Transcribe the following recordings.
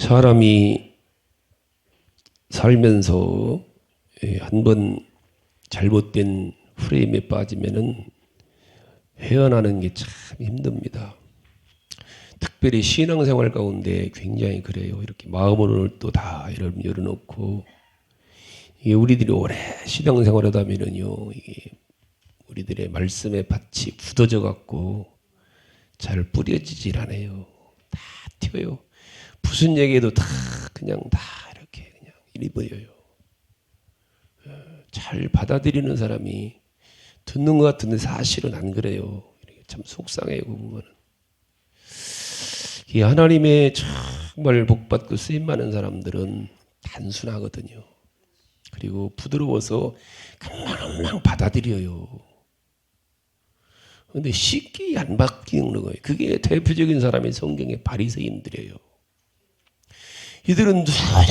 사람이 살면서 한번 잘못된 프레임에 빠지면은 헤어나는 게 참 힘듭니다. 특별히 신앙생활 가운데 굉장히 그래요. 이렇게 마음을 또 다 열어놓고 이게 우리들이 오래 신앙생활하다 보면요, 이게 우리들의 말씀의 밭이 굳어져 갖고 잘 뿌려지질 않아요. 다 튀어요. 무슨 얘기해도 다 그냥 다 이렇게 그냥 이리 보여요. 잘 받아들이는 사람이 듣는 것 같은데 사실은 안 그래요. 참 속상해요. 그 부분은. 이 하나님의 정말 복받고 쓰임많은 사람들은 단순하거든요. 그리고 부드러워서 금방 받아들여요. 그런데 쉽게 안 바뀌는 거예요. 그게 대표적인 사람이 성경의 바리새인들이에요. 이들은 누구나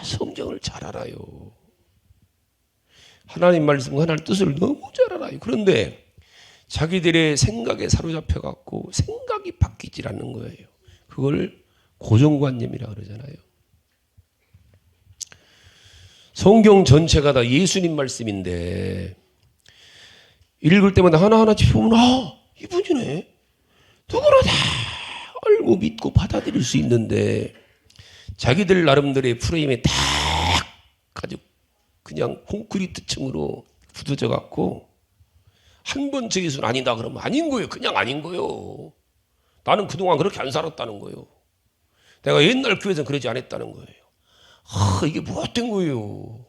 성경을 잘 알아요. 하나님 말씀, 하나님 뜻을 너무 잘 알아요. 그런데 자기들의 생각에 사로잡혀 갖고 생각이 바뀌질 않는 거예요. 그걸 고정관념이라 그러잖아요. 성경 전체가 다 예수님 말씀인데 읽을 때마다 하나하나 짚어보면 이분이네. 누구나 다 알고 믿고 받아들일 수 있는데 자기들 나름대로의 프레임에 딱 가지고 그냥 콘크리트층으로 굳어져 갖고 한 번 저 예수는 아니다 그러면 아닌 거예요. 그냥 아닌 거예요. 나는 그동안 그렇게 안 살았다는 거예요. 내가 옛날 교회에서는 그러지 않았다는 거예요. 이게 무엇된 거예요.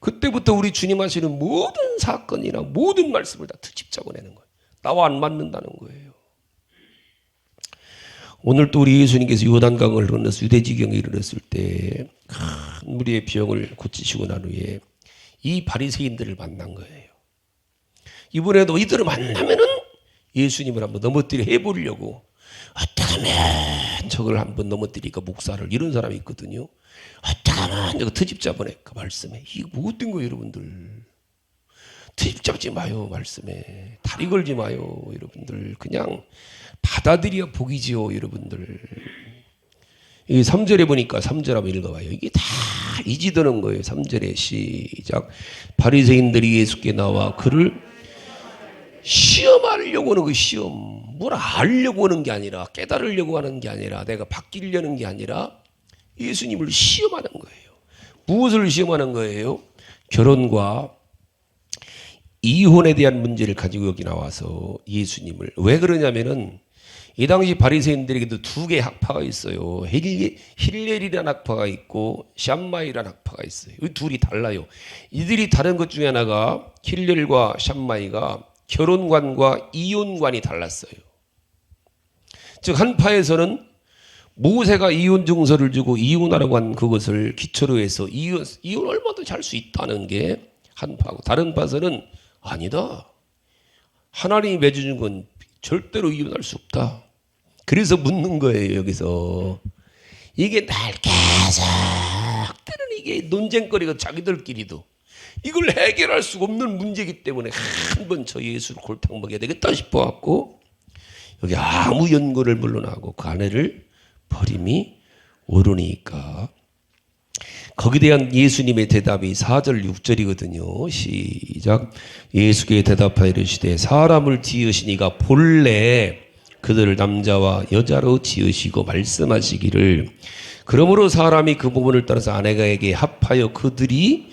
그때부터 우리 주님 하시는 모든 사건이나 모든 말씀을 다 트집자고 내는 거예요. 나와 안 맞는다는 거예요. 오늘 또 우리 예수님께서 요단강을 건너서 유대지경에 이르렀을 때 큰 무리의 병을 고치시고 난 후에 이 바리새인들을 만난 거예요. 이번에도 이들을 만나면은 예수님을 한번 넘어뜨려 해보려고 어떻게 하면 저걸 한번 넘어뜨리니까 목사를 이런 사람이 있거든요. 어떻게 하면 내가 트집 잡아낼까 말씀에. 이게 무엇된 거예요 여러분들. 트집 잡지 마요 말씀에. 다리 걸지 마요 여러분들. 그냥 받아들여 복이지요 여러분들. 이 3절에 보니까 3절 한번 읽어봐요. 이게 다 이지드는 거예요. 3절에 시작. 바리새인들이 예수께 나와 그를 시험하려고 하는 그 시험. 뭘 알려고 하는 게 아니라 깨달으려고 하는 게 아니라 내가 바뀌려는 게 아니라 예수님을 시험하는 거예요. 무엇을 시험하는 거예요? 결혼과 이혼에 대한 문제를 가지고 여기 나와서 예수님을. 왜 그러냐면은 이 당시 바리새인들에게도 두 개의 학파가 있어요. 힐렐이라는 학파가 있고 샴마이라는 학파가 있어요. 이 둘이 달라요. 이들이 다른 것 중에 하나가 힐렐과 샴마이가 결혼관과 이혼관이 달랐어요. 즉 한 파에서는 모세가 이혼 증서를 주고 이혼하라고 한 그것을 기초로 해서 이혼 얼마든지 할 수 있다는 게 한 파고, 다른 파에서는 아니다. 하나님이 맺어준 건 절대로 이혼할 수 없다. 그래서 묻는 거예요 여기서. 이게 날 계속 때는 이게 논쟁거리가 자기들끼리도 이걸 해결할 수가 없는 문제이기 때문에 한번 저 예수를 골탕 먹여야 되겠다 싶어갖고 여기 아무 연고를 물러나고 그 아내를 버림이 옳으니까. 거기에 대한 예수님의 대답이 4절 6절이거든요. 시작. 예수께 대답하여 이르시되 사람을 지으시니가 본래 그들을 남자와 여자로 지으시고 말씀하시기를 그러므로 사람이 그 부분을 따라서 아내가에게 합하여 그들이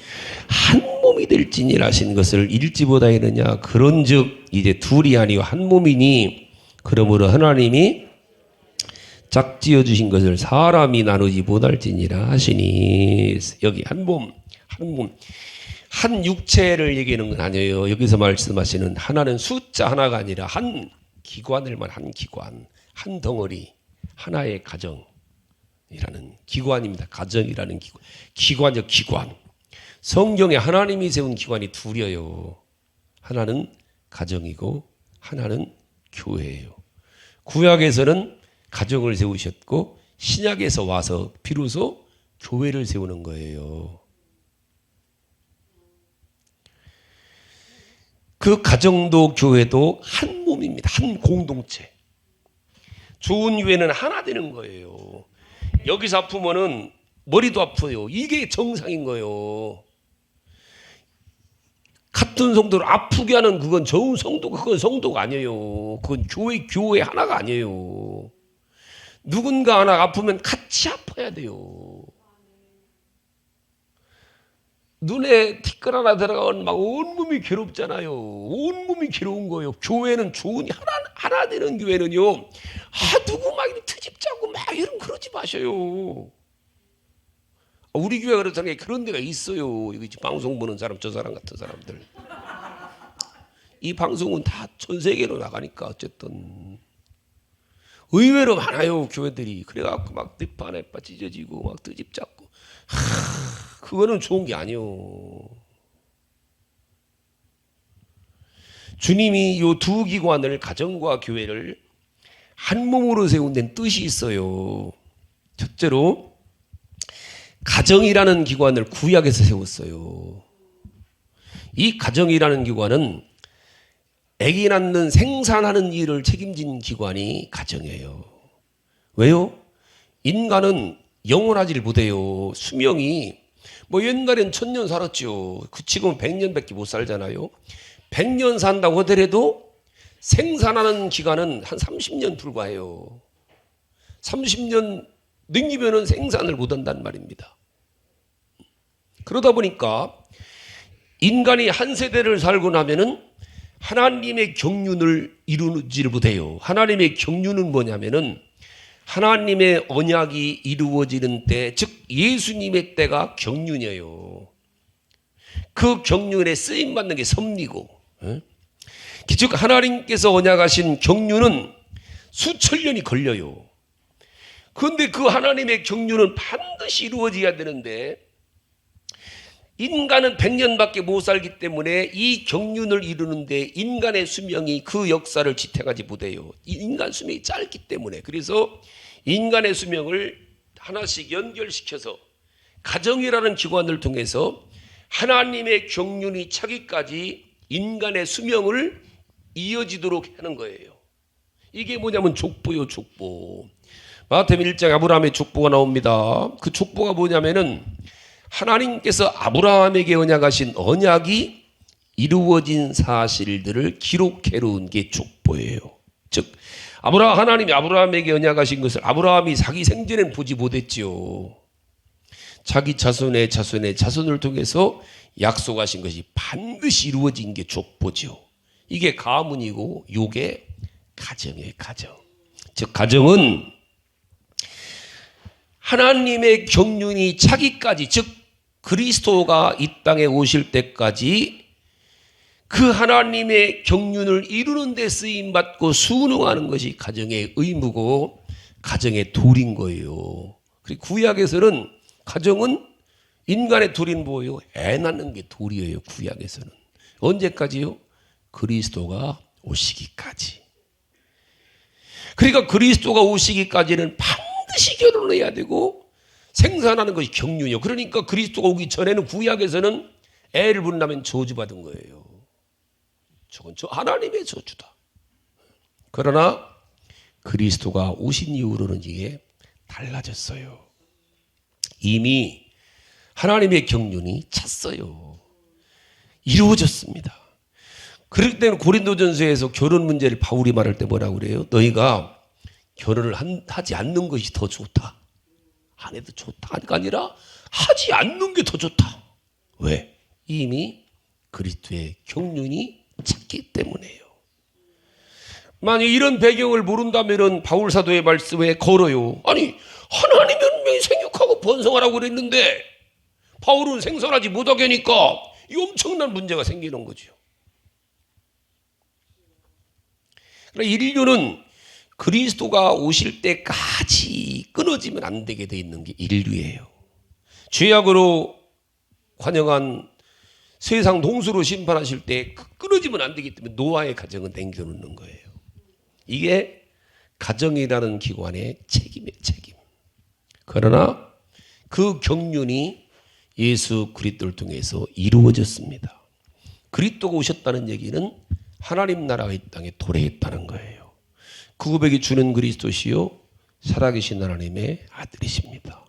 한 몸이 될지니라 하신 것을 읽지 못하였느냐. 그런즉 이제 둘이 아니요 한 몸이니 그러므로 하나님이 짝지어 주신 것을 사람이 나누지 못할지니라 하시니. 여기 한 몸, 한 육체를 얘기하는 건 아니에요. 여기서 말씀하시는 하나는 숫자 하나가 아니라 한 기관을만 한 기관, 한 덩어리, 하나의 가정이라는 기관입니다. 가정이라는 기관, 기관적 기관. 성경에 하나님이 세운 기관이 둘이에요. 하나는 가정이고 하나는 교회예요. 구약에서는 가정을 세우셨고 신약에서 와서 비로소 교회를 세우는 거예요. 그 가정도 교회도 한 몸입니다. 한 공동체. 좋은 교회는 하나 되는 거예요. 여기서 아프면은 머리도 아파요. 이게 정상인 거예요. 같은 성도를 아프게 하는 그건 좋은 성도, 그건 성도가 아니에요. 그건 교회 하나가 아니에요. 누군가 하나 아프면 같이 아파야 돼요. 눈에 티끌 하나 들어가면 막 온몸이 괴롭잖아요. 온몸이 괴로운 거예요. 교회는 좋은 하나 되는 교회는요. 누구 막 트집자고 막 이런 그러지 마셔요. 우리 교회가 그렇다는 게 그런 데가 있어요. 여기 방송 보는 사람, 저 사람 같은 사람들. 이 방송은 다 전 세계로 나가니까 어쨌든 의외로 많아요 교회들이. 그래갖고 막 늪판에 찢어지고 막 트집 잡고. 그거는 좋은 게 아니요. 주님이 이 두 기관을, 가정과 교회를 한 몸으로 세운 데는 뜻이 있어요. 첫째로 가정이라는 기관을 구약에서 세웠어요. 이 가정이라는 기관은 아기 낳는 생산하는 일을 책임진 기관이 가정이에요. 왜요? 인간은 영원하지를 못해요. 수명이 옛날엔 1000년 살았죠. 지금은 100년밖에 못 살잖아요. 100년 산다고 하더라도 생산하는 기간은 한 30년 불과해요. 30년 넘기면은 생산을 못 한단 말입니다. 그러다 보니까 인간이 한 세대를 살고 나면은 하나님의 경륜을 이루지를 못해요. 하나님의 경륜은 뭐냐면은 하나님의 언약이 이루어지는 때, 즉 예수님의 때가 경륜이에요. 그 경륜에 쓰임 받는 게 섭리고, 즉 하나님께서 언약하신 경륜은 수천 년이 걸려요. 그런데 그 하나님의 경륜은 반드시 이루어져야 되는데 인간은 100년밖에 못 살기 때문에 이 경륜을 이루는데 인간의 수명이 그 역사를 지탱하지 못해요. 인간 수명이 짧기 때문에. 그래서 인간의 수명을 하나씩 연결시켜서 가정이라는 기관을 통해서 하나님의 경륜이 차기까지 인간의 수명을 이어지도록 하는 거예요. 이게 뭐냐면 족보요, 족보. 마태복음 1장 아브라함의 족보가 나옵니다. 그 족보가 뭐냐면은 하나님께서 아브라함에게 언약하신 언약이 이루어진 사실들을 기록해 놓은 게 족보예요. 즉 하나님이 아브라함에게 언약하신 것을 아브라함이 자기 생전엔 보지 못했지요. 자기 자손의 자손의 자손을 통해서 약속하신 것이 반드시 이루어진 게 족보죠. 이게 가문이고 요게 가정이에요. 가정. 즉 가정은 하나님의 경륜이 차기까지, 즉 그리스도가 이 땅에 오실 때까지 그 하나님의 경륜을 이루는 데 쓰임받고 순응하는 것이 가정의 의무고 가정의 도리인 거예요. 그리고 구약에서는 가정은 인간의 도리는 뭐예요? 애 낳는 게 도리예요. 구약에서는. 언제까지요? 그리스도가 오시기까지. 그러니까 그리스도가 오시기까지는 반드시 결혼을 해야 되고 생산하는 것이 경륜이요. 그러니까 그리스도가 오기 전에는 구약에서는 애를 낳으면 저주받은 거예요. 저건 하나님의 저주다. 그러나 그리스도가 오신 이후로는 이게 달라졌어요. 이미 하나님의 경륜이 찼어요. 이루어졌습니다. 그럴 때는 고린도전서에서 결혼 문제를 바울이 말할 때 뭐라고 그래요? 너희가 결혼을 하지 않는 것이 더 좋다. 안 해도 좋다가 아니라 하지 않는 게 더 좋다. 왜? 이미 그리스도의 경륜이 찼기 때문에요. 만약 이런 배경을 모른다면 바울 사도의 말씀에 걸어요. 아니 하나님이 분명히 생육하고 번성하라고 그랬는데 바울은 생선하지 못하게 하니까 이 엄청난 문제가 생기는 거죠. 그러나 인류는 그리스도가 오실 때까지 끊어지면 안 되게 돼 있는 게 인류예요. 죄악으로 관영한 세상 동수로 심판하실 때 끊어지면 안 되기 때문에 노아의 가정은 남겨놓는 거예요. 이게 가정이라는 기관의 책임이에요. 책임. 그러나 그 경륜이 예수 그리스도를 통해서 이루어졌습니다. 그리스도가 오셨다는 얘기는 하나님 나라가 이 땅에 도래했다는 거예요. 그 고백이 주는 그리스도시요 살아계신 하나님의 아들이십니다.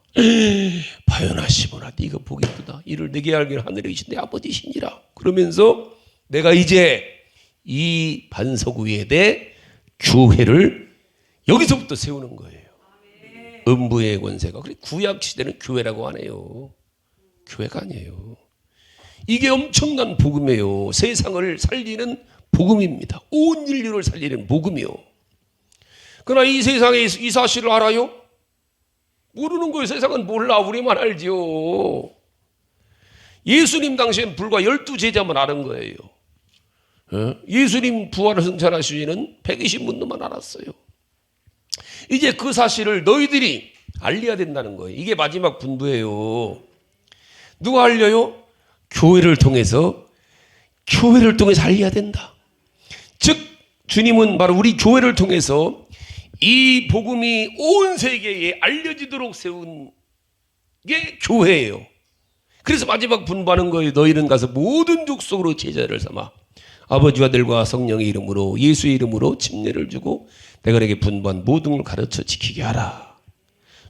바요나시보나 네가 보겠도다. 이를 내게 알기는 하늘에 계신 내 아버지시니라. 그러면서 내가 이제 이 반석 위에 내 교회를 여기서부터 세우는 거예요. 음부의 권세가. 그래 구약 시대는 교회라고 하네요. 교회가 아니에요. 이게 엄청난 복음이에요. 세상을 살리는 복음입니다. 온 인류를 살리는 복음이요. 그러나 이 세상에 이 사실을 알아요? 모르는 거예요. 세상은 몰라. 우리만 알지요. 예수님 당시엔 불과 12제자만 아는 거예요. 예수님 부활을 승천하시는 120분도만 알았어요. 이제 그 사실을 너희들이 알려야 된다는 거예요. 이게 마지막 분부예요. 누가 알려요? 교회를 통해서 알려야 된다. 즉 주님은 바로 우리 교회를 통해서 이 복음이 온 세계에 알려지도록 세운 게 교회예요. 그래서 마지막 분부하는 거예요. 너희는 가서 모든 족속으로 제자를 삼아 아버지와 아들과 성령의 이름으로 예수의 이름으로 침례를 주고 내가 너에게 분부한 모든 걸 가르쳐 지키게 하라.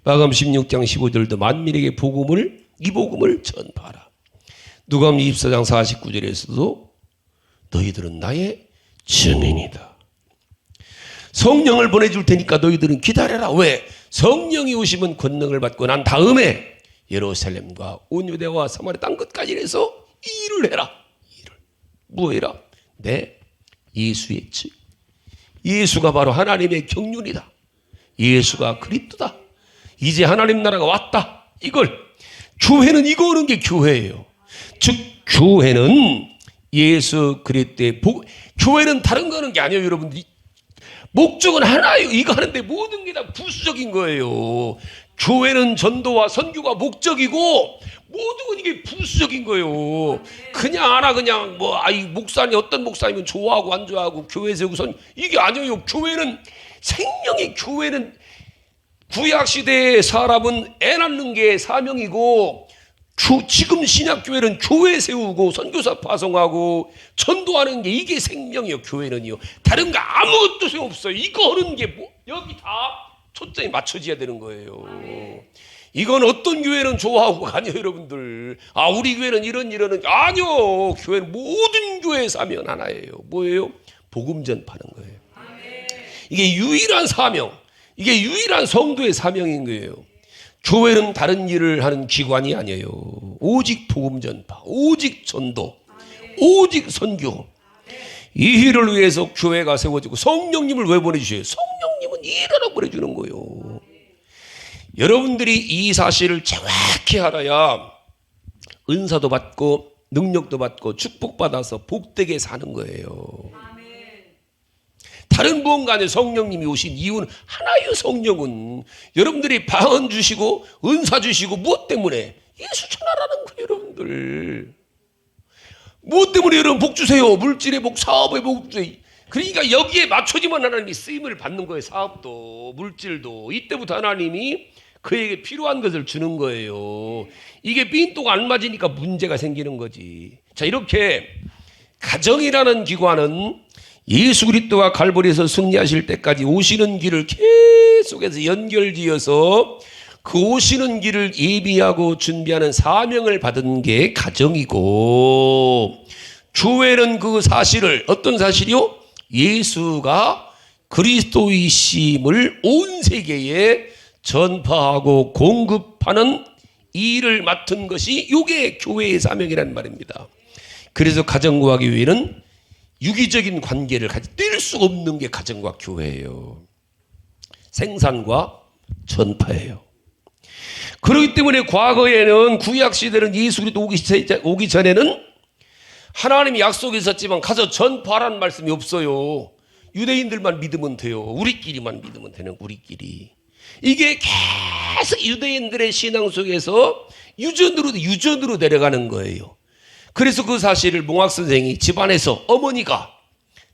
마감 16장 15절도 만민에게 이 복음을 전파하라. 누가복음 24장 49절에서도 너희들은 나의 증인이다. 성령을 보내줄 테니까 너희들은 기다려라. 왜? 성령이 오시면 권능을 받고 난 다음에 예루살렘과 온 유대와 사마리아 땅 끝까지 해서 일을 해라. 뭐 해라? 내 예수의 증. 예수가 바로 하나님의 경륜이다. 예수가 그리스도다. 이제 하나님 나라가 왔다. 이걸 교회는 이거 하는 게 교회예요. 즉 교회는 예수 그리스도의 교회는 다른 거 하는 게 아니에요. 여러분들이 목적은 하나예요. 이거 하는데 모든 게 다 부수적인 거예요. 교회는 전도와 선교가 목적이고 모든 건 이게 부수적인 거예요. 그냥 하나 그냥 목사님 어떤 목사님은 좋아하고 안 좋아하고 교회 세우고 이게 아니에요. 교회는 생명의 교회는 구약 시대의 사람은 애 낳는 게 사명이고 지금 신약교회는 교회 세우고 선교사 파송하고 전도하는 게 이게 생명이요. 교회는요. 다른 거 아무것도 소용없어요. 이거 하는 게 여기 다 초점이 맞춰져야 되는 거예요. 이건 어떤 교회는 좋아하고 아니요 여러분들. 우리 교회는 이러는 아니요. 교회는 모든 교회의 사명은 하나예요. 뭐예요? 복음 전파하는 거예요. 이게 유일한 사명. 이게 유일한 성도의 사명인 거예요. 교회는 다른 일을 하는 기관이 아니에요. 오직 복음 전파, 오직 전도, 오직 선교. 이 일을 위해서 교회가 세워지고 성령님을 왜 보내주셔요? 성령님은 일하라고 보내주는 거예요. 여러분들이 이 사실을 정확히 알아야 은사도 받고 능력도 받고 축복받아서 복되게 사는 거예요. 다른 무언가 아니에요. 성령님이 오신 이유는 하나예요. 성령은 여러분들이 방언 주시고 은사 주시고 무엇 때문에? 예수 전하라는 거예요. 여러분들 무엇 때문에 여러분 복 주세요. 물질의 복, 사업의 복 주세요. 그러니까 여기에 맞춰지면 하나님이 쓰임을 받는 거예요. 사업도 물질도 이때부터 하나님이 그에게 필요한 것을 주는 거예요. 이게 빈도가 안 맞으니까 문제가 생기는 거지. 자, 이렇게 가정이라는 기관은 예수 그리스도가 갈보리에서 승리하실 때까지 오시는 길을 계속해서 연결지어서 그 오시는 길을 예비하고 준비하는 사명을 받은 게 가정이고, 교회는 그 사실을, 어떤 사실이요? 예수가 그리스도이심을 온 세계에 전파하고 공급하는 일을 맡은 것이 이게 교회의 사명이라는 말입니다. 그래서 가정과 교회는 유기적인 관계를 뗄 수 없는 게 가정과 교회예요. 생산과 전파예요. 그렇기 때문에 과거에는 구약 시대는 예수 그리스도 오기 전에는 하나님이 약속이 있었지만 가서 전파하라는 말씀이 없어요. 유대인들만 믿으면 돼요. 우리끼리만 믿으면 되는 우리끼리. 이게 계속 유대인들의 신앙 속에서 유전으로 내려가는 거예요. 그래서 그 사실을 몽학 선생이 집안에서 어머니가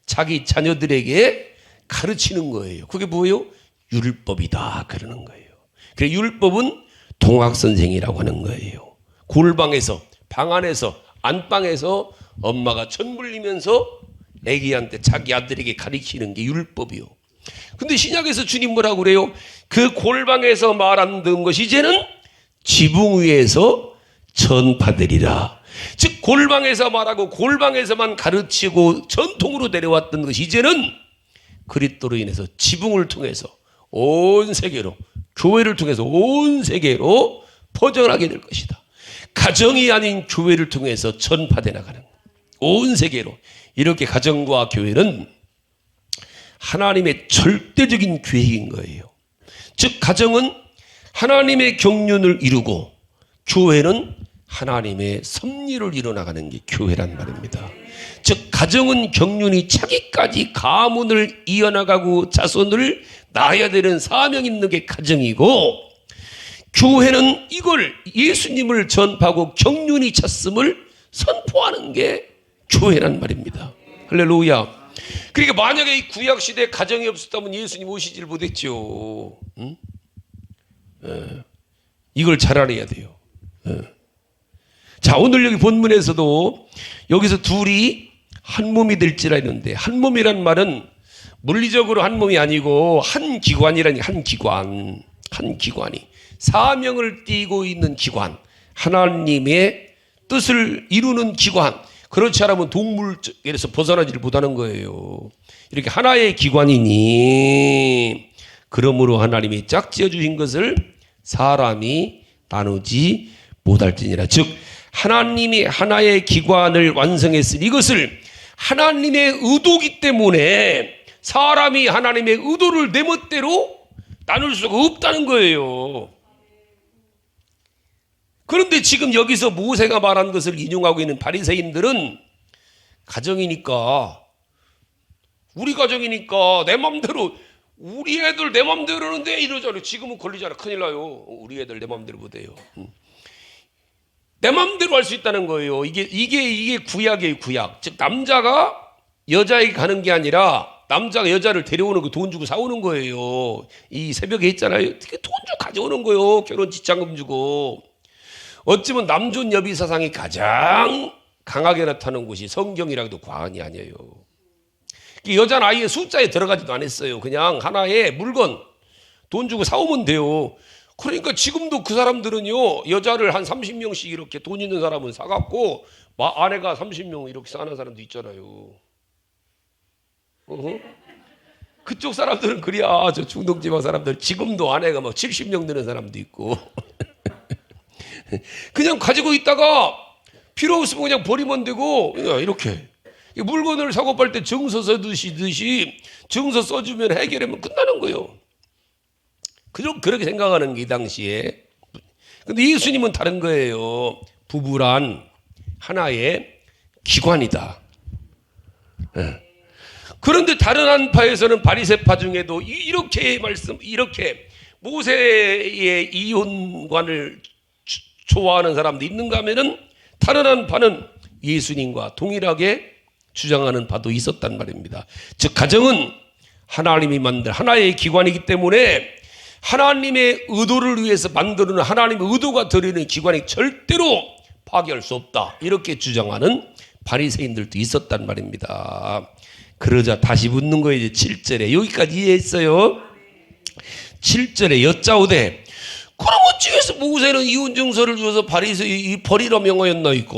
자기 자녀들에게 가르치는 거예요. 그게 뭐예요? 율법이다 그러는 거예요. 그래 율법은 동학 선생이라고 하는 거예요. 골방에서 방 안에서 안방에서 엄마가 천 물리면서 애기한테 자기 아들에게 가르치는 게 율법이요. 근데 신약에서 주님 뭐라고 그래요? 그 골방에서 말하는 것이 이제는 지붕 위에서 전파되리라. 즉 골방에서 말하고 골방에서만 가르치고 전통으로 내려왔던 것이 이제는 그리스도로 인해서 지붕을 통해서 온 세계로, 교회를 통해서 온 세계로 퍼져나가게 될 것이다. 가정이 아닌 교회를 통해서 전파돼 나가는, 온 세계로. 이렇게 가정과 교회는 하나님의 절대적인 계획인 거예요. 즉 가정은 하나님의 경륜을 이루고 교회는 하나님의 섭리를 이뤄나가는 게 교회란 말입니다. 즉 가정은 경륜이 자기까지 가문을 이어나가고 자손을 낳아야 되는 사명 있는 게 가정이고, 교회는 이걸 예수님을 전파하고 경륜이 찼음을 선포하는 게 교회란 말입니다. 할렐루야. 그러니까 만약에 이 구약시대에 가정이 없었다면 예수님 오시질 못했죠. 응? 이걸 잘 알아야 돼요. 자, 오늘 여기 본문에서도 여기서 둘이 한 몸이 될지라 했는데, 한 몸이란 말은 물리적으로 한 몸이 아니고 한 기관이라니, 한 기관이 사명을 띠고 있는 기관, 하나님의 뜻을 이루는 기관. 그렇지 않으면 동물에서 벗어나지를 못하는 거예요. 이렇게 하나의 기관이니, 그러므로 하나님이 짝지어 주신 것을 사람이 나누지 못할지니라. 즉 하나님이 하나의 기관을 완성했으니 이것을 하나님의 의도기 때문에 사람이 하나님의 의도를 내 멋대로 나눌 수가 없다는 거예요. 그런데 지금 여기서 모세가 말한 것을 인용하고 있는 바리새인들은 가정이니까, 우리 가정이니까 내 맘대로, 우리 애들 내 맘대로 하는데 이러잖아요. 지금은 걸리잖아. 큰일 나요. 우리 애들 내 맘대로 못해요. 내 맘대로 할 수 있다는 거예요. 이게 구약이에요, 구약. 즉 남자가 여자에게 가는 게 아니라 남자가 여자를 데려오는 거, 돈 주고 사오는 거예요. 이 새벽에 했잖아요. 돈 주고 가져오는 거예요. 결혼 지참금 주고. 어찌면 남존 여비 사상이 가장 강하게 나타나는 곳이 성경이라도 과언이 아니에요. 여자는 아예 숫자에 들어가지도 않았어요. 그냥 하나의 물건, 돈 주고 사오면 돼요. 그러니까 지금도 그 사람들은요, 여자를 한 30명씩 이렇게 돈 있는 사람은 사갖고 아내가 30명 이렇게 사는 사람도 있잖아요. 그쪽 사람들은 그래야, 저 중동지방 사람들 지금도 아내가 막 70명 되는 사람도 있고 그냥 가지고 있다가 필요 없으면 그냥 버리면 되고, 이렇게 물건을 사고 팔 때 증서 써두시듯이 증서 써주면 해결하면 끝나는 거예요. 그렇게 생각하는 게 이 당시에. 근데 예수님은 다른 거예요. 부부란 하나의 기관이다. 그런데 다른 한파에서는 바리새파 중에도 이렇게 모세의 이혼관을 좋아하는 사람도 있는가 하면은 다른 한파는 예수님과 동일하게 주장하는 바도 있었단 말입니다. 즉 가정은 하나님이 만든 하나의 기관이기 때문에 하나님의 의도를 위해서 만드는, 하나님의 의도가 들어있는 기관이 절대로 파괴할 수 없다, 이렇게 주장하는 바리새인들도 있었단 말입니다. 그러자 다시 묻는 거예요. 7절에 여기까지 이해했어요. 7절에 여짜오되 그럼 어찌해서 모세는 이혼 증서를 줘서 바리새인이 버리라 명하였나이까?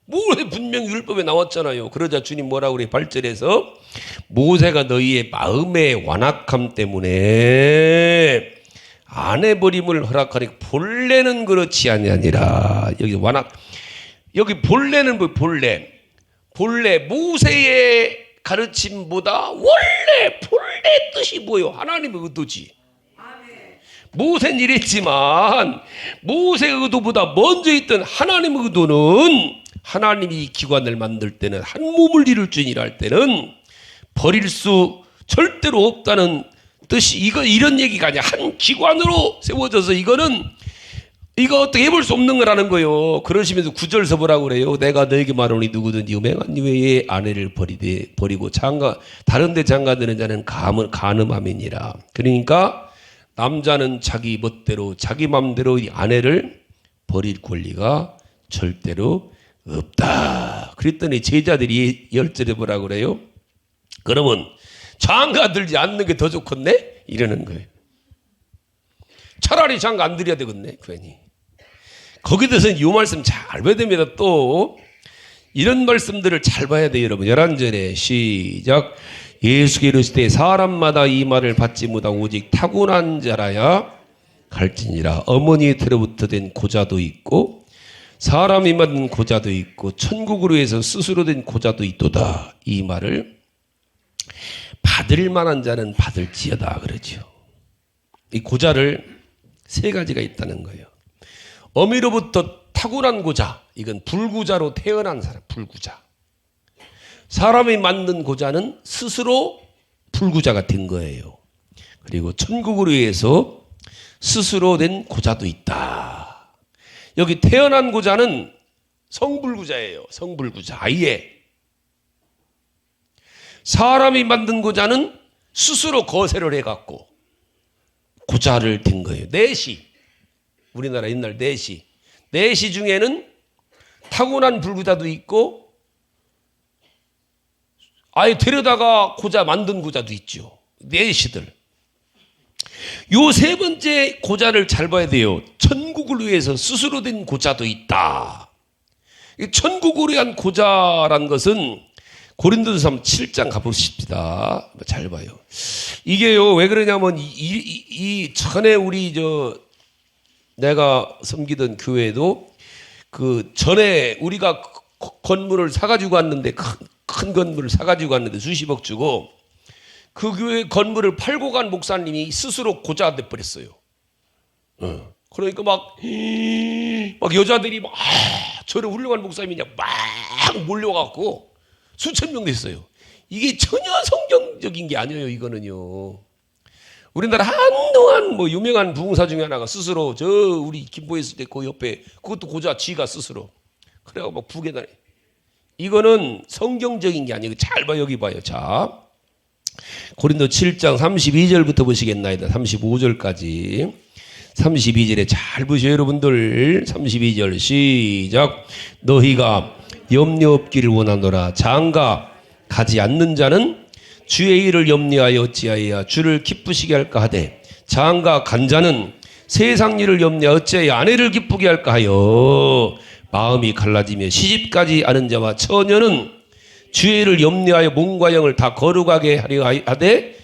모세 분명히 율법에 나왔잖아요. 그러자 주님 뭐라고 그래요? 8절에서 모세가 너희의 마음의 완악함 때문에 아내버림을 허락하니 본래는 그렇지 아니하니라. 여기 본래는 뭐 본래 모세의 가르침보다 원래 본래 뜻이 뭐예요? 하나님의 의도지. 모세는 이랬지만 모세의 의도보다 먼저 있던 하나님의 의도는, 하나님이 기관을 만들 때는 한 몸을 이룰 줄이라 할 때는 버릴 수 절대로 없다는 뜻이, 이런 얘기가 아니야. 한 기관으로 세워져서 이거 어떻게 해볼 수 없는 거라는 거예요. 그러시면서 9절서 뭐라고 그래요? 내가 너에게 말하노니 누구든지 음행한 외에 아내를 버리고 다른 데 장가드는 자는 간음함이니라. 그러니까 남자는 자기 멋대로 자기 맘대로 이 아내를 버릴 권리가 절대로 없다. 그랬더니 제자들이 10절에 뭐라고 그래요? 그러면 장가 들지 않는 게 더 좋겠네? 이러는 거예요. 차라리 장가 안 드려야 되겠네, 괜히. 거기에 대해서는 이 말씀 잘 봐야 됩니다. 또 이런 말씀들을 잘 봐야 돼요, 여러분. 11절에 시작. 예수께 이르시되 사람마다 이 말을 받지 못하고 오직 타고난 자라야 갈지니라. 어머니의 태로부터 된 고자도 있고 사람이 만든 고자도 있고 천국으로 해서 스스로 된 고자도 있도다. 이 말을 받을 만한 자는 받을지어다 그러죠. 이 고자를 세 가지가 있다는 거예요. 어미로부터 타고난 고자, 이건 불구자로 태어난 사람, 불구자. 사람이 만든 고자는 스스로 불구자가 된 거예요. 그리고 천국으로 해서 스스로 된 고자도 있다. 여기 태어난 고자는 성불구자예요. 성불구자, 아예. 사람이 만든 고자는 스스로 거세를 해갖고 고자를 된 거예요. 내시, 우리나라 옛날 내시. 내시 중에는 타고난 불구자도 있고 아예 데려다가 고자 만든 고자도 있죠. 내시들. 요 세 번째 고자를 잘 봐야 돼요. 천국을 위해서 스스로 된 고자도 있다. 천국을 위한 고자란 것은 고린도서 7장 가보십시다. 잘 봐요. 이게요, 왜 그러냐면 이 전에 우리 내가 섬기던 교회도 그 전에 우리가 건물을 사가지고 왔는데 큰 건물을 사가지고 왔는데 수십억 주고 그 교회 건물을 팔고 간 목사님이 스스로 고자 돼버렸어요. 그러니까 막 여자들이 막 저런 훌륭한 목사님이냐 막 몰려갖고 수천 명 됐어요. 이게 전혀 성경적인 게 아니에요. 이거는요. 우리나라 한동안 뭐 유명한 부흥사 중에 하나가 스스로 우리 김포에 있을 때 그 옆에 그것도 고자 지가 스스로 그래가 막 부게 다니. 이거는 성경적인 게 아니고 잘 봐. 여기 봐요. 자, 고린도 7장 32절부터 보시겠나이다. 35절까지. 32절에 잘 보세요, 여러분들. 32절 시작. 너희가 염려 없기를 원하노라. 장가 가지 않는 자는 주의 일을 염려하여 어찌하여 주를 기쁘시게 할까 하되 장가 간 자는 세상 일을 염려하여 어찌하여 아내를 기쁘게 할까 하여 마음이 갈라지며 시집까지 않은 자와 처녀는 주의 일을 염려하여 몸과 영을 다 거룩하게 하려 하되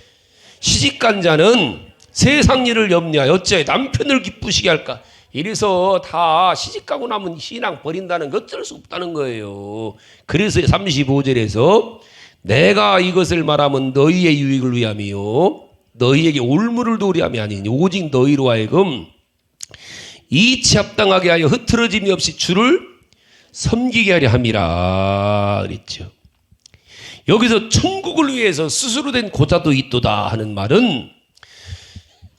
시집간 자는 세상 일을 염려하여 어찌하여 남편을 기쁘시게 할까. 이래서 다 시집가고 나면 신앙 버린다는 거 어쩔 수 없다는 거예요. 그래서 35절에서 내가 이것을 말하면 너희의 유익을 위함이요 너희에게 올무를 도리함이 아니니 오직 너희로 하여금 이치 합당하게 하여 흐트러짐이 없이 주를 섬기게 하려 함이라 그랬죠. 여기서 천국을 위해서 스스로 된 고자도 있도다 하는 말은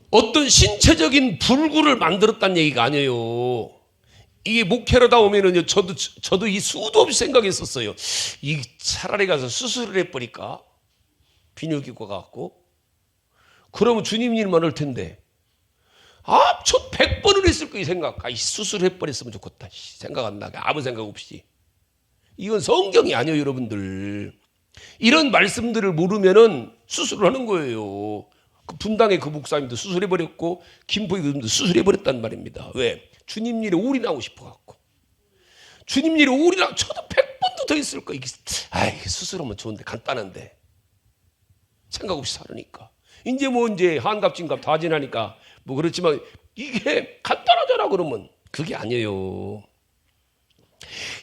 어떤 신체적인 불구를 만들었다는 얘기가 아니에요. 이게 목회로다 오면은요, 저도 이 수도 없이 생각했었어요. 이 차라리 가서 수술을 해버릴까? 비뇨기과 갖고. 그러면 주님 일 많을 텐데. 저 100번을 했을 거이 생각. 수술해버렸으면 좋겠다. 생각 안 나게. 아무 생각 없이. 이건 성경이 아니에요, 여러분들. 이런 말씀들을 모르면은 수술을 하는 거예요. 그 분당의 그 목사님도 수술해버렸고, 김포의 그분도 수술해버렸단 말입니다. 왜? 주님 일에 올인하고 싶어갖고. 주님 일에 올인하고, 저도 100번도 더 했을 거야. 이게 수술하면 좋은데, 간단한데. 생각 없이 살으니까. 이제 한갑, 진갑 다 지나니까, 그렇지만, 이게 간단하잖아, 그러면. 그게 아니에요.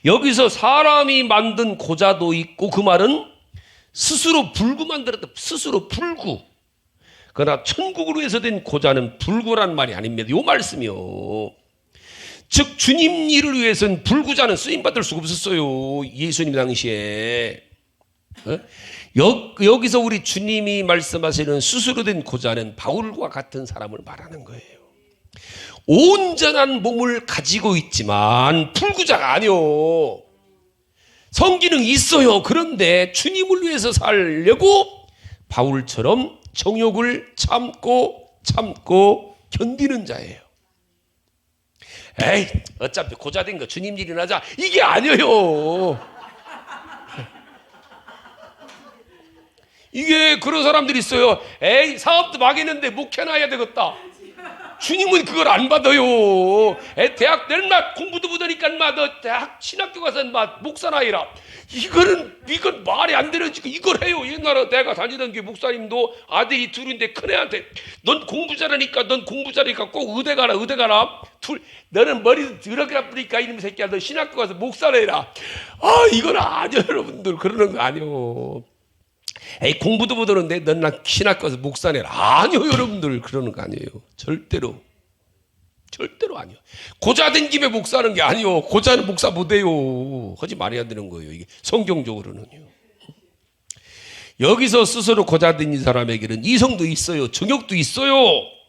여기서 사람이 만든 고자도 있고, 그 말은 스스로 불구 만들었다. 스스로 불구. 그러나 천국으로 해서 된 고자는 불구란 말이 아닙니다. 요 말씀이요. 즉 주님 일을 위해서는 불구자는 쓰임받을 수가 없었어요. 예수님 당시에. 여기서 우리 주님이 말씀하시는 스스로 된 고자는 바울과 같은 사람을 말하는 거예요. 온전한 몸을 가지고 있지만 불구자가 아니요. 성기능 있어요. 그런데 주님을 위해서 살려고 바울처럼 정욕을 참고 견디는 자예요. 어차피 고자된 거 주님 일이나 하자. 이게 아니에요. 이게 그런 사람들이 있어요. 에이, 사업도 망했는데 목회나 되겠다. 주님은 그걸 안 받아요. 대학 내일만 공부도 못하니까 너 대학 신학교 가서 목사나 해라. 이건 말이 안 되는 짓. 이걸 해요. 옛날에 내가 다니던 게 목사님도 아들이 둘인데 큰애한테 넌 공부 잘하니까 꼭 의대 가라. 너는 머리 더럽게 나쁘니까 이놈 새끼야 너 신학교 가서 목사나 해라. 이건 아니요 여러분들. 그러는 거 아니요. 에이, 공부도 못하는데 넌 신학교 가서 목사나 해라. 아니요 여러분들. 그러는 거 아니에요. 절대로 아니요. 고자 된 김에 목사하는 게 아니요. 고자는 목사 못해요. 하지 말아야 되는 거예요. 이게 성경적으로는요. 여기서 스스로 고자 된 사람에게는 이성도 있어요. 정욕도 있어요.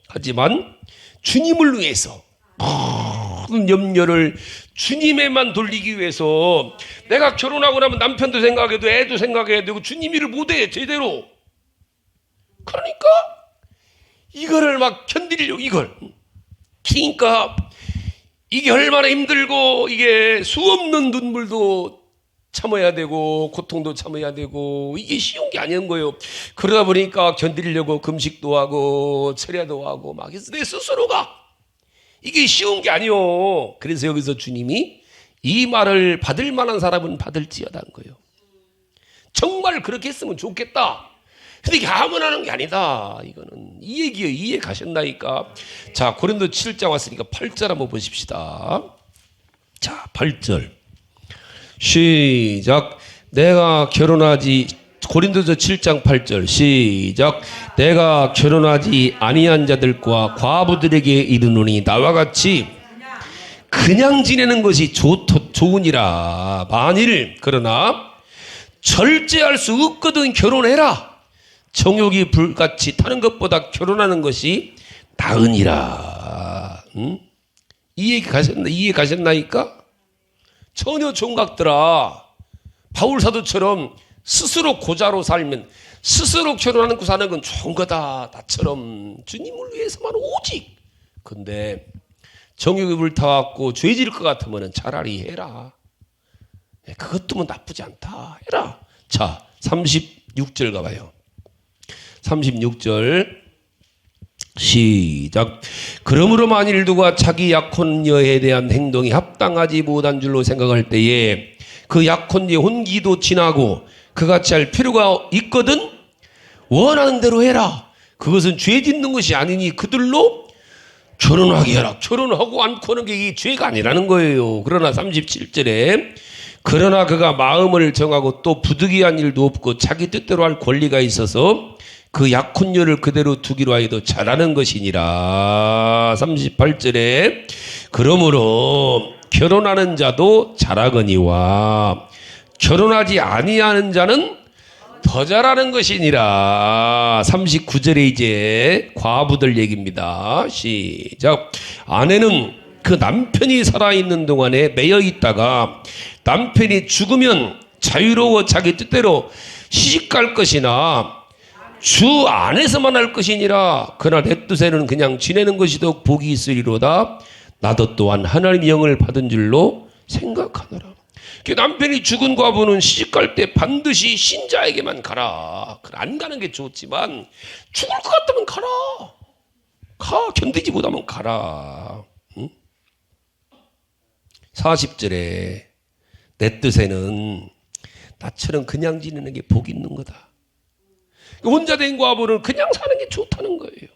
하지만 주님을 위해서 모든 염려를 주님에만 돌리기 위해서 내가 결혼하고 나면 남편도 생각해도 애도 생각해야 되고 주님 일을 못해 제대로. 그러니까 이거를 막 견디려고 그러니까 이게 얼마나 힘들고 이게 수없는 눈물도 참아야 되고 고통도 참아야 되고 이게 쉬운 게 아닌 거예요. 그러다 보니까 견디려고 금식도 하고 철야도 하고 막 해서 내 스스로가 이게 쉬운 게 아니요. 그래서 여기서 주님이 이 말을 받을 만한 사람은 받을지어다 한 거예요. 정말 그렇게 했으면 좋겠다. 근데 이게 아무나 하는 게 아니다. 이거는 이 얘기예요. 이해 가셨나이까? 자, 고린도 7장 왔으니까 8절 한번 보십시다. 자, 8절 시작. 내가 결혼하지 고린도서 7장 8절 시작. 내가 결혼하지 아니한 자들과 과부들에게 이르노니 나와 같이 그냥 지내는 것이 좋으니라. 만일 그러나 절제할 수 없거든 결혼해라. 정욕이 불같이 타는 것보다 결혼하는 것이 나으니라. 이해 가셨나이까? 전혀 종각들아. 바울 사도처럼 스스로 고자로 살면 스스로 결혼하고 사는 건 좋은 거다. 나처럼 주님을 위해서만 오직. 근데 정욕이 불타갖고 죄질 것 같으면 차라리 해라. 그것도 뭐 나쁘지 않다. 해라. 자, 36절 가봐요. 36절 시작. 그러므로 만일 누가 자기 약혼녀에 대한 행동이 합당하지 못한 줄로 생각할 때에 그 약혼녀의 혼기도 지나고 그같이 할 필요가 있거든 원하는 대로 해라. 그것은 죄 짓는 것이 아니니 그들로 결혼하게 해라. 결혼하고 않고 하는 게 이 죄가 아니라는 거예요. 그러나 37절에 그러나 그가 마음을 정하고 또 부득이한 일도 없고 자기 뜻대로 할 권리가 있어서 그 약혼녀를 그대로 두기로 하여도 잘하는 것이니라. 38절에 그러므로 결혼하는 자도 잘하거니와 결혼하지 아니하는 자는 더 잘하는 것이니라. 39절에 이제 과부들 얘기입니다. 시작. 아내는 그 남편이 살아있는 동안에 매여 있다가 남편이 죽으면 자유로워 자기 뜻대로 시집갈 것이나 주 안에서만 할 것이니라. 그러나 내 뜻에는 그냥 지내는 것이 더 복이 있으리로다. 나도 또한 하나님의 영을 받은 줄로 생각하노라. 남편이 죽은 과부는 시집갈 때 반드시 신자에게만 가라. 안 가는 게 좋지만 죽을 것 같다면 가라. 견디지 못하면 가라. 40절에 내 뜻에는 나처럼 그냥 지내는 게 복이 있는 거다. 혼자 된 과부는 그냥 사는 게 좋다는 거예요.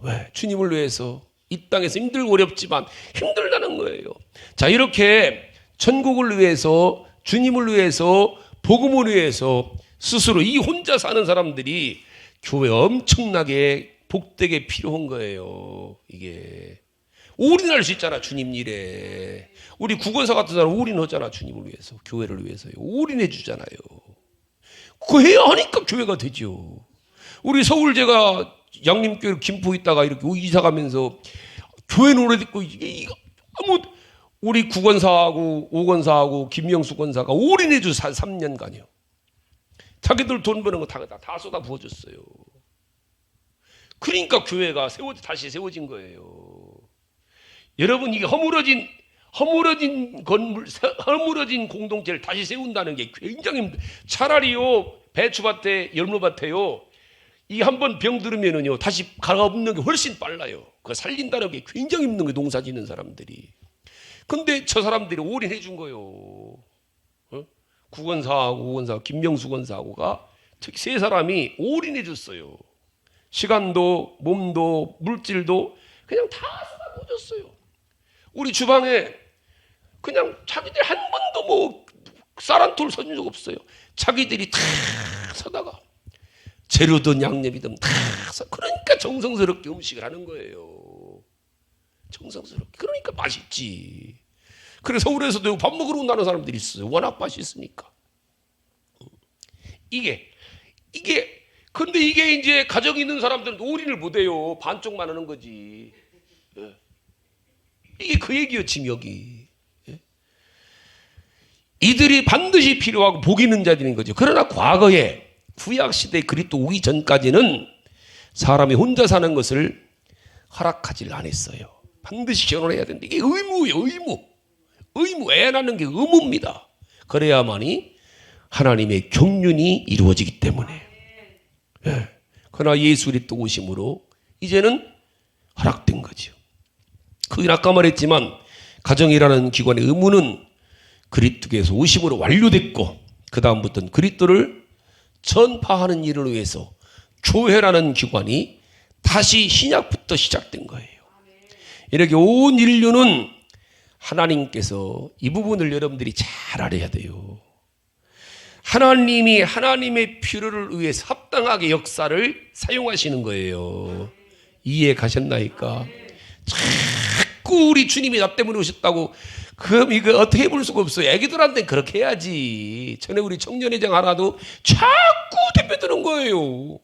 왜? 주님을 위해서 이 땅에서 힘들고 어렵지만 힘들다는 거예요. 자, 이렇게 천국을 위해서 주님을 위해서 복음을 위해서 스스로 이 혼자 사는 사람들이 교회 엄청나게 복되게 필요한 거예요. 이게 올인할 수 있잖아. 주님 일에 우리 구건사 같은 사람 올인하잖아. 주님을 위해서 교회를 위해서요. 올인해 주잖아요. 그거 해야 하니까 교회가 되죠. 우리 서울 제가 양림교회 김포 있다가 이렇게 이사 가면서 교회는 오래됐고 이게 아무 우리 구건사하고 오건사하고 김명수 건사가 올인해 줘 3년간이요. 자기들 돈 버는 거 다 쏟아 부어줬어요. 그러니까 교회가 다시 세워진 거예요. 여러분 이게 허물어진 건물, 허물어진 공동체를 다시 세운다는 게 굉장히 차라리요 배추밭에 열무밭에요. 이 한 번 병 들으면은요 다시 갈아엎는 게 훨씬 빨라요. 그거 살린다는 게 굉장히 힘든 거예요. 농사 짓는 사람들이. 근데 저 사람들이 올인해 준 거예요. 구건사하고 김명수 권사하고가 특히 세 사람이 올인해 줬어요. 시간도 몸도 물질도 그냥 다 쏟아부어줬어요. 우리 주방에 그냥 자기들 한 번도 뭐 쌀 한 톨 서준 적 없어요. 자기들이 다 사다가 재료든 양념이든 다 사. 그러니까 정성스럽게 음식을 하는 거예요. 정성스럽게. 그러니까 맛있지. 그래서 서울에서도 밥 먹으러 온다는 사람들이 있어요. 워낙 맛있으니까. 근데 이게 이제 가정 있는 사람들은 올인을 못해요. 반쪽만 하는 거지. 이게 그 얘기예요, 지명이. 이들이 반드시 필요하고 복 있는 자들인 거죠. 그러나 과거에 구약시대 그리스도 오기 전까지는 사람이 혼자 사는 것을 허락하지 않았어요. 반드시 결혼해야 되는데 이게 의무예요. 의무. 애 낳는 게 의무입니다. 그래야만이 하나님의 경륜이 이루어지기 때문에. 그러나 예수 그리스도 오심으로 이제는 허락된 거죠. 그건 아까 말했지만 가정이라는 기관의 의무는 그리스도께서 오심으로 완료됐고 그 다음부터는 그리스도를 전파하는 일을 위해서 교회라는 기관이 다시 신약부터 시작된 거예요. 이렇게 온 인류는 하나님께서 이 부분을 여러분들이 잘 알아야 돼요. 하나님이 하나님의 필요를 위해서 합당하게 역사를 사용하시는 거예요. 이해 가셨나이까? 자꾸 우리 주님이 나 때문에 오셨다고 그럼 이거 어떻게 볼 수가 없어요. 애기들한테는 그렇게 해야지. 전에 우리 청년회장 하나도 자꾸 대표드는 거예요.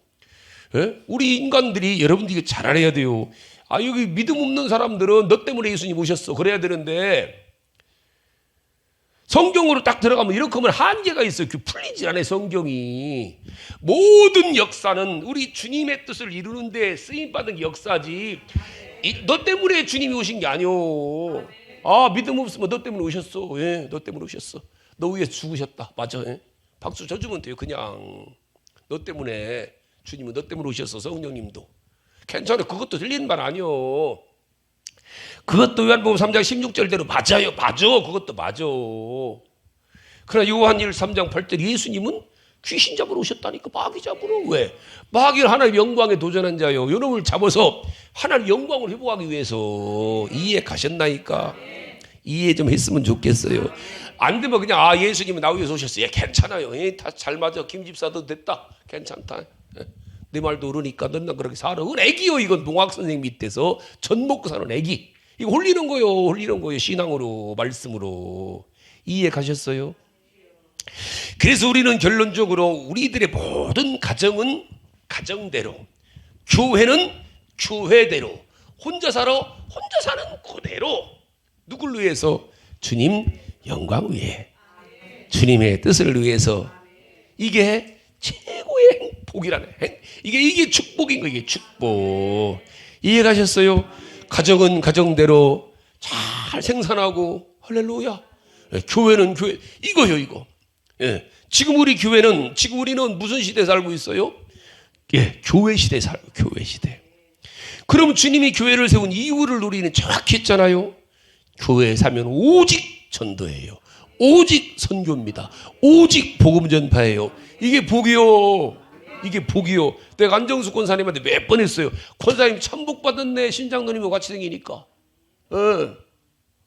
우리 인간들이 여러분들이 잘 알아야 돼요. 여기 믿음 없는 사람들은 너 때문에 예수님 오셨어 그래야 되는데 성경으로 딱 들어가면 이렇게 하면 한계가 있어요. 풀리지 않아요. 성경이. 모든 역사는 우리 주님의 뜻을 이루는 데 쓰임받은 역사지 너 때문에 주님이 오신 게 아니오. 믿음 없으면 너 때문에 오셨어. 너 때문에 오셨어. 너 위해 죽으셨다. 맞아. 박수 쳐주면 돼요. 그냥 너 때문에 주님은 너 때문에 오셨어. 성령님도 괜찮아. 그것도 틀린 말 아니요. 그것도 요한복음 3장 16절대로 맞아요. 맞아. 그것도 맞아. 그러나 요한일 3장 8절 예수님은 귀신 잡으러 오셨다니까. 마귀 잡으러. 왜? 마귀를 하나님의 영광에 도전한 자요. 요놈을 잡아서 하나님의 영광을 회복하기 위해서. 이해 가셨나이까? 이해 좀 했으면 좋겠어요. 안 되면 그냥 예수님은 나 위해서 오셨어요. 괜찮아요. 다 잘 맞아. 김 집사도 됐다. 괜찮다. 내 말도 그러니까 넌 그렇게 살아. 그건 애기요. 이건 농학 선생님 밑에서 전 먹고 사는 애기. 이거 홀리는 거예요. 신앙으로 말씀으로. 이해 가셨어요? 그래서 우리는 결론적으로 우리들의 모든 가정은 가정대로, 교회는 교회대로, 혼자 사는 그대로 누굴 위해서? 주님 영광 위해, 주님의 뜻을 위해서. 이게 최고의 행복이라네. 이게 축복인 거예요. 이게 축복. 이해 가셨어요? 가정은 가정대로 잘 생산하고 할렐루야. 교회는 교회. 이거요 이거. 지금 우리는 무슨 시대에 살고 있어요? 교회 시대에 살고. 교회 시대. 그럼 주님이 교회를 세운 이유를 우리는 정확히 했잖아요. 교회에 사면 오직 전도예요. 오직 선교입니다. 오직 복음 전파예요. 이게 복이요. 내가 안정수 권사님한테 몇 번 했어요. 권사님 참복 받았네. 신장로님과 같이 생기니까.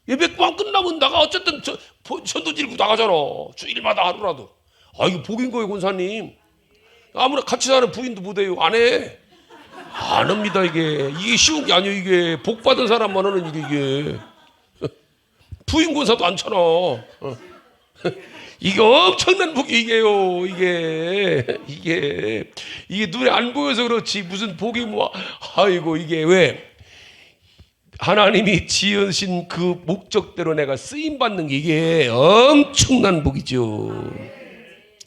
예배만 끝나면 나가 어쨌든 전도 지르고 나가잖아. 주일마다 하루라도. 이거 복인 거예요, 권사님. 아무나 같이 사는 부인도 못해요. 안 해. 안 합니다, 이게 쉬운 게 아니에요. 이게 복 받은 사람만 하는 일이 이게. 부인 권사도 안 쳐나. 이게 엄청난 복이에요. 이게 눈에 안 보여서 그렇지 무슨 복이 이게 왜? 하나님이 지으신 그 목적대로 내가 쓰임받는 게 이게 엄청난 복이죠.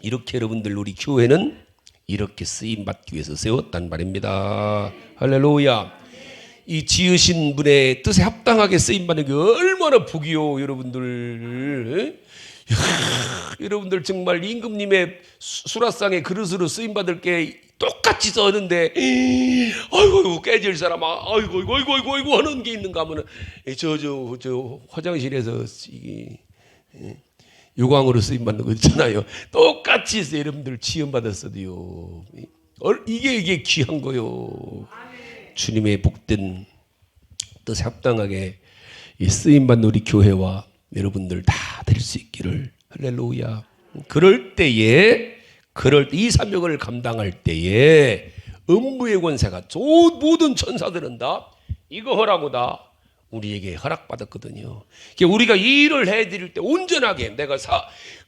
이렇게 여러분들 우리 교회는 이렇게 쓰임받기 위해서 세웠단 말입니다. 할렐루야. 이 지으신 분의 뜻에 합당하게 쓰임받는 게 얼마나 복이요 여러분들. 여러분들 정말 임금님의 수라상의 그릇으로 쓰임 받을 게 똑같이 써는데 아이고 깨질 사람아 아이고 하는 게 있는가 하면은 저 화장실에서 요광으로 쓰임 받는 거 있잖아요. 똑같이 있어요. 여러분들 지음 받았어도요. 이게 귀한 거요. 주님의 복된 뜻에 합당하게 쓰임 받는 우리 교회와 여러분들 다 될 수 있기를. 할렐루야. 그럴 때에 이 사명을 감당할 때에 음부의 권세가 모든 천사들은 다 이거 하라고 다 우리에게 허락받았거든요. 우리가 이 일을 해드릴 때 온전하게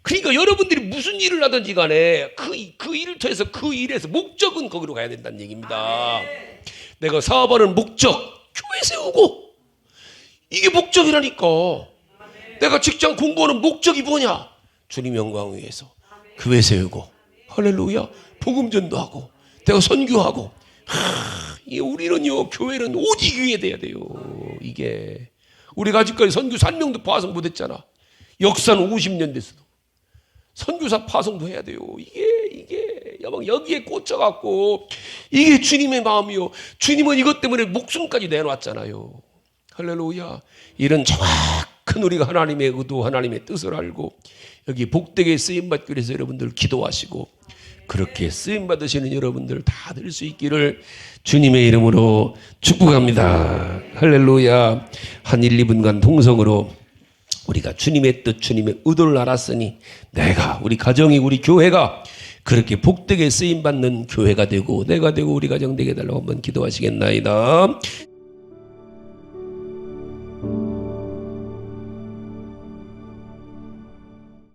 그러니까 여러분들이 무슨 일을 하든지 간에 그 일을 통해서 그 일에서 목적은 거기로 가야 된다는 얘기입니다. 내가 사업하는 목적 교회 세우고 이게 목적이라니까. 내가 직장 공부하는 목적이 뭐냐? 주님 영광을 위해서 교회 세우고 할렐루야 복음전도 하고 내가 선교하고 우리는요 교회는 오직 위에 돼야 돼요. 이게 우리가 아직까지 선교사 한 명도 파송 못했잖아. 역사는 50년 됐어도 선교사 파송도 해야 돼요. 이게 여기에 꽂혀갖고 이게 주님의 마음이요. 주님은 이것 때문에 목숨까지 내놓았잖아요. 할렐루야. 이런 정확한 우리가 하나님의 의도 하나님의 뜻을 알고 여기 복되게 쓰임받기 위해서 여러분들 기도하시고 그렇게 쓰임받으시는 여러분들 다 될 수 있기를 주님의 이름으로 축복합니다. 할렐루야. 한 1, 2분간 동성으로 우리가 주님의 뜻 주님의 의도를 알았으니 내가 우리 가정이 우리 교회가 그렇게 복되게 쓰임받는 교회가 되고 내가 되고 우리 가정 되게 해달라고 한번 기도하시겠나이다.